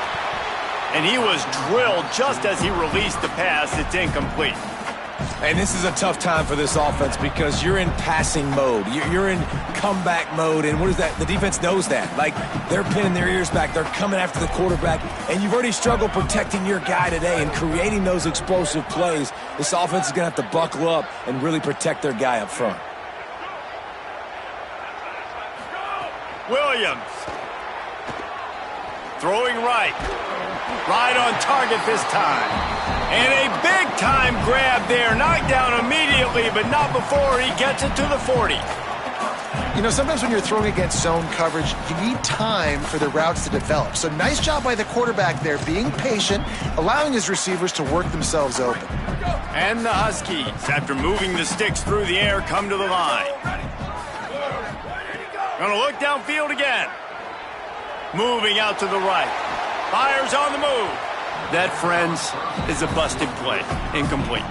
And he was drilled just as he released the pass. It's incomplete. And this is a tough time for this offense because you're in passing mode. You're in comeback mode, and what is that? The defense knows that. Like, they're pinning their ears back. They're coming after the quarterback, and you've already struggled protecting your guy today and creating those explosive plays. This offense is going to have to buckle up and really protect their guy up front. Williams. Throwing right. Right on target this time. And a big-time grab there. Knocked down immediately, but not before he gets it to the 40. You know, sometimes when you're throwing against zone coverage, you need time for the routes to develop. So nice job by the quarterback there, being patient, allowing his receivers to work themselves open. And the Huskies, after moving the sticks through the air, come to the line. Gonna look downfield again. Moving out to the right. Fires on the move. That, friends, is a busted play. Incomplete.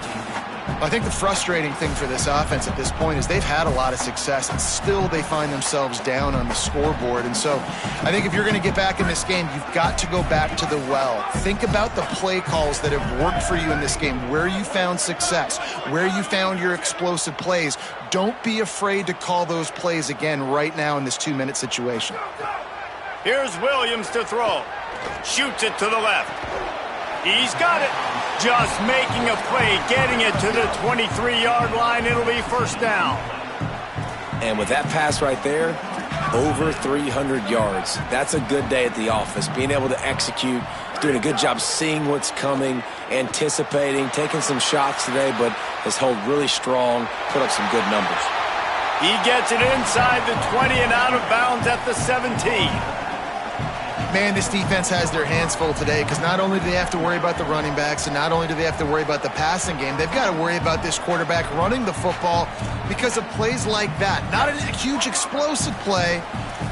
I think the frustrating thing for this offense at this point is they've had a lot of success, and still they find themselves down on the scoreboard. And so I think if you're going to get back in this game, you've got to go back to the well. Think about the play calls that have worked for you in this game, where you found success, where you found your explosive plays. Don't be afraid to call those plays again right now in this 2-minute situation. Here's Williams to throw. Shoots it to the left. He's got it. Just making a play, getting it to the 23-yard line. It'll be first down. And with that pass right there, over 300 yards. That's a good day at the office. Being able to execute, doing a good job seeing what's coming, anticipating, taking some shots today, but has held really strong, put up some good numbers. He gets it inside the 20 and out of bounds at the 17. Man, this defense has their hands full today because not only do they have to worry about the running backs and not only do they have to worry about the passing game, they've got to worry about this quarterback running the football because of plays like that. Not a huge explosive play,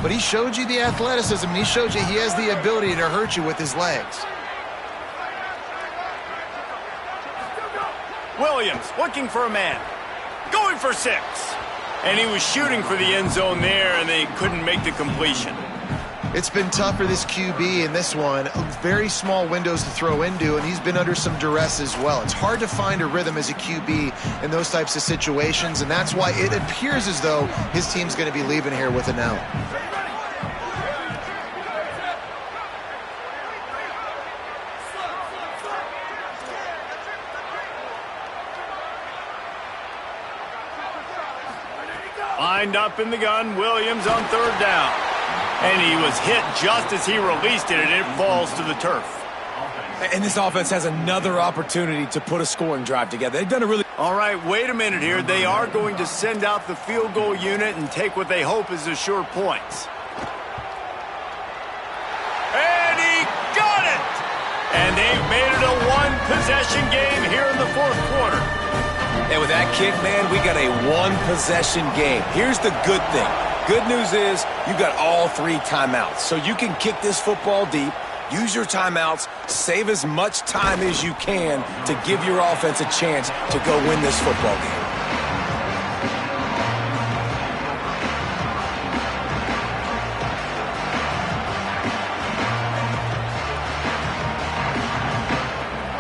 but he showed you the athleticism, and he showed you he has the ability to hurt you with his legs. Williams looking for a man. Going for 6. And he was shooting for the end zone there, and they couldn't make the completion. It's been tough for this QB in this one. Very small windows to throw into, and he's been under some duress as well. It's hard to find a rhythm as a QB in those types of situations, and that's why it appears as though his team's going to be leaving here with an L. Lined up in the gun, Williams on third down. And he was hit just as he released it, and it falls to the turf. And this offense has another opportunity to put a scoring drive together. They've done a really... All right, wait a minute here. They are going to send out the field goal unit and take what they hope is assured points. And he got it! And they've made it a one-possession game here in the fourth quarter. And with that kick, man, we got a one-possession game. Here's the good thing. Good news is you've got all 3 timeouts. So you can kick this football deep, use your timeouts, save as much time as you can to give your offense a chance to go win this football game.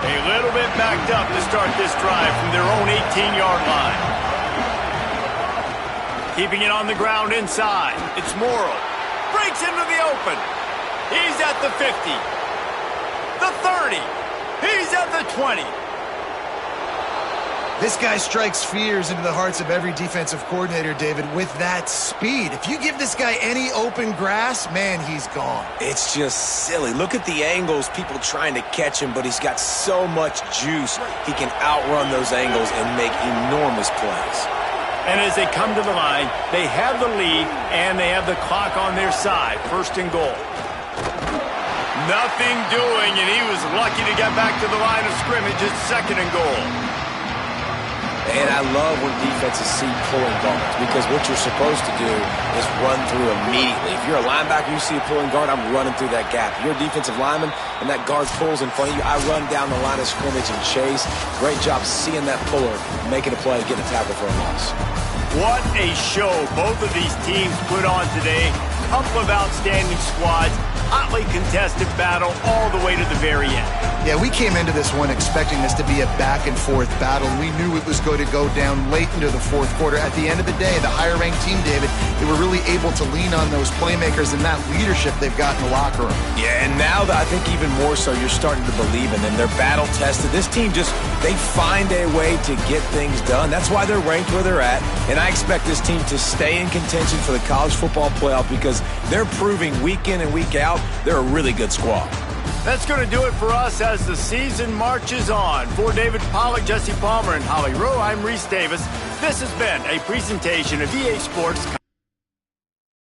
A little bit backed up to start this drive from their own 18-yard line. Keeping it on the ground inside. It's Morrow. Breaks into the open. He's at the 50. The 30. He's at the 20. This guy strikes fears into the hearts of every defensive coordinator, David, with that speed. If you give this guy any open grass, man, he's gone. It's just silly. Look at the angles, people trying to catch him, but he's got so much juice. He can outrun those angles and make enormous plays. And as they come to the line, they have the lead and they have the clock on their side. First and goal. Nothing doing, and he was lucky to get back to the line of scrimmage. It's second and goal. And I love when defenses see pulling guards because what you're supposed to do is run through immediately. If you're a linebacker, you see a pulling guard, I'm running through that gap. If you're a defensive lineman and that guard pulls in front of you, I run down the line of scrimmage and chase. Great job seeing that puller, making a play, getting a tackle for a loss. What a show both of these teams put on today. Couple of outstanding squads. Hotly contested battle all the way to the very end. Yeah, we came into this one expecting this to be a back-and-forth battle. We knew it was going to go down late into the fourth quarter. At the end of the day, the higher-ranked team, David, they were really able to lean on those playmakers and that leadership they've got in the locker room. Yeah, and now that I think even more so, you're starting to believe in them. They're battle-tested. This team just, they find a way to get things done. That's why they're ranked where they're at. And I expect this team to stay in contention for the college football playoff because they're proving week in and week out they're a really good squad. That's going to do it for us as the season marches on. For David Pollack, Jesse Palmer, and Holly Rowe, I'm Reese Davis. This has been a presentation of EA Sports